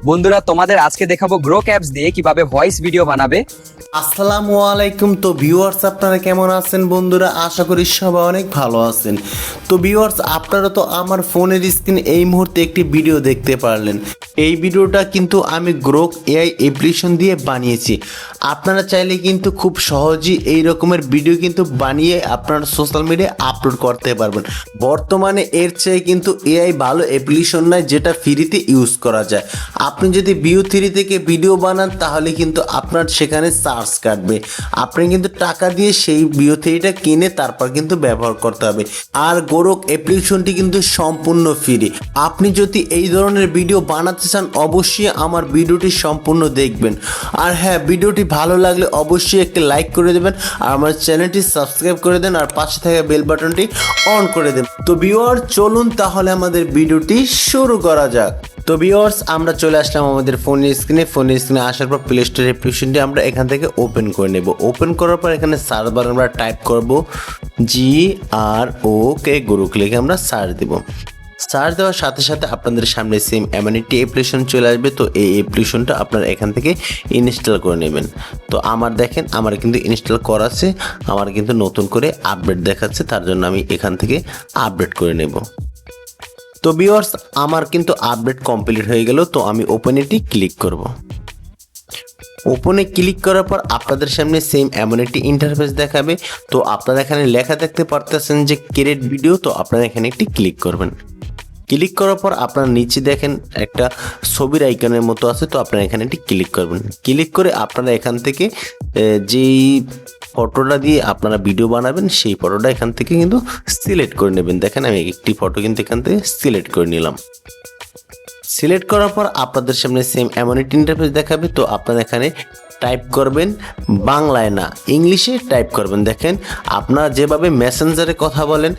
বন্ধুরা, তোমাদের আজকে দেখাবো গ্রোক অ্যাপস দিয়ে কিভাবে ভয়েস ভিডিও বানাবে। আসসালামু আলাইকুম। তো ভিউয়ার্স, আপনারা কেমন আছেন বন্ধুরা? আশা করি সবাই অনেক ভালো আছেন। তো ভিউয়ার্স, আপনারা তো আমার ফোনের স্ক্রিনে এই মুহূর্তে একটি ভিডিও দেখতে পারলেন। এই ভিডিওটা কিন্তু আমি গ্রোক এআই অ্যাপ্লিকেশন দিয়ে বানিয়েছি। আপনারা চাইলে কিন্তু খুব সহজেই এই রকমের ভিডিও কিন্তু বানিয়ে আপনার সোশ্যাল মিডিয়ায় আপলোড করতে পারবেন। বর্তমানে এর চেয়ে কিন্তু এআই ভালো অ্যাপ্লিকেশন নাই যেটা ফ্রিতে ইউজ করা যায়। আপনি যদি ভিউ3 থেকে ভিডিও বানান তাহলে কিন্তু আপনার সেখানে চার্জ কাটবে। আপনি কিন্তু টাকা দিয়ে সেই ভিউ3টা কিনে তারপর কিন্তু ব্যবহার করতে হবে। আর গ্রোক অ্যাপ্লিকেশনটি কিন্তু সম্পূর্ণ ফ্রি। আপনি যদি এই ধরনের ভিডিও বানাতে চান অবশ্যই আমার ভিডিওটি সম্পূর্ণ দেখবেন। আর হ্যাঁ, ভিডিওটি ভালো লাগলে অবশ্যই একটি লাইক করে দেবেন আর আমার চ্যানেলটি সাবস্ক্রাইব করে দেন আর পাশে থাকা বেল বাটনটি অন করে দেন। তো ভিউয়ার, চলুন তাহলে আমাদের ভিডিওটি শুরু করা যাক। তো ভিউয়ার্স, আমরা চলে আসলাম আমাদের ফোনের স্ক্রিনে আসার পর প্লে স্টোর অ্যাপ্লিকেশনটি আমরা এখান থেকে ওপেন করে নেব। ওপেন করার পর এখানে সার্চ বার আমরা টাইপ করব GROK গ্রোক লিখে আমরা সার্চ দেব। সার্চ দেওয়ার সাথে সাথে আপনাদের সামনে সেম এমন একটি অ্যাপ্লিকেশন চলে আসবে। তো এই অ্যাপ্লিকেশনটা আপনারা এখান থেকে ইনস্টল করে নেবেন। তো আমার দেখেন, আমার কিন্তু ইনস্টল করা আছে, আমার কিন্তু নতুন করে আপডেট দেখাচ্ছে, তার জন্য আমি এখান থেকে আপডেট করে নেব। তো ভিউয়ার্স, আমার কিন্তু আপডেট কমপ্লিট হয়ে গেল। তো আমি ওপেনেটি ক্লিক করব। ওপেনে ক্লিক করার পর আপনাদের সামনে সেম এমন একটি ইন্টারফেস দেখাবে। তো আপনারা এখানে লেখা দেখতে পারতেছেন যে ক্রিয়েট ভিডিও। তো আপনারা এখানে একটি ক্লিক করবেন। ক্লিক করার পর আপনার নিচে দেখেন একটা ছবির আইকনের মতো আছে। তো আপনারা এখানে একটি ক্লিক করবেন। ক্লিক করে আপনারা এখান থেকে যেই ফটোটা দিয়ে আপনারা ভিডিও বানাবেন সেই ফটোটা এখান থেকে কিন্তু সিলেক্ট করে নেবেন। দেখেন, আমি একটি ফটো কিন্তু এখান থেকে সিলেক্ট করে নিলাম। সিলেক্ট করার পর আপনাদের সামনে সেম এমন একটি ইন্টারফেস দেখাবে। তো আপনারা এখানে টাইপ করবেন, বাংলায় না ইংলিশে টাইপ করবেন। দেখেন, আপনারা যেভাবে মেসেঞ্জারে কথা বলেন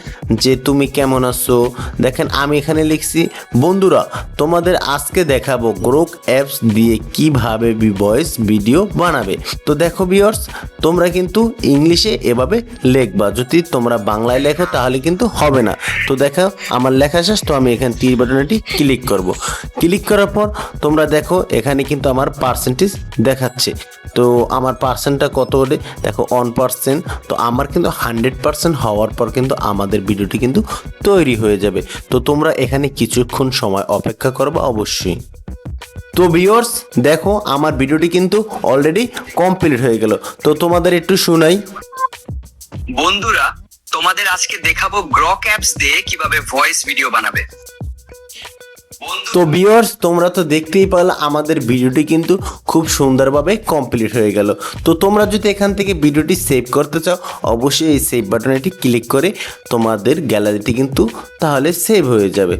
যে তুমি কেমন আছো, দেখেন আমি এখানে লিখছি বন্ধুরা তোমাদের আজকে দেখাবো গ্রোক অ্যাপস দিয়ে কিভাবে ভয়েস ভিডিও বানাবে। তো দেখো ভিউয়ার্স, তোমরা কিন্তু ইংলিশে এভাবে লিখবা, যদি তোমরা বাংলায় লেখো তাহলে কিন্তু হবে না। তো দেখো আমার লেখা শেষ। তো আমি এখানে তীর বাটনটি ক্লিক করব। ক্লিক করার পর তোমরা দেখো এখানে কিন্তু আমার পার্সেন্টেজ দেখাচ্ছে। তো আমার পার্সেন্টটা কত হলে দেখো 1%। তো আমার কিন্তু 100% হওয়ার পর কিন্তু আমাদের ভিডিওটি কিন্তু তৈরি হয়ে যাবে। তো তোমরা এখানে কিছুক্ষণ সময় অপেক্ষা করবে অবশ্যই। তো ভিউয়ার্স, দেখো আমার ভিডিওটি কিন্তু অলরেডি কমপ্লিট হয়ে গেল। তো তোমাদের একটু শোনাই। বন্ধুরা, তোমাদের আজকে দেখাবো গ্রোক অ্যাপস দিয়ে কিভাবে ভয়েস ভিডিও বানাবে। তো ভিউয়ার্স, তোমরা তো দেখতেই পারলে আমাদের ভিডিওটি কিন্তু খুব সুন্দরভাবে কমপ্লিট হয়ে গেল। তো তোমরা যদি এখান থেকে ভিডিওটি সেভ করতে চাও অবশ্যই এই সেভ বাটনটি ক্লিক করে তোমাদের গ্যালারিটি কিন্তু তাহলে সেভ হয়ে যাবে।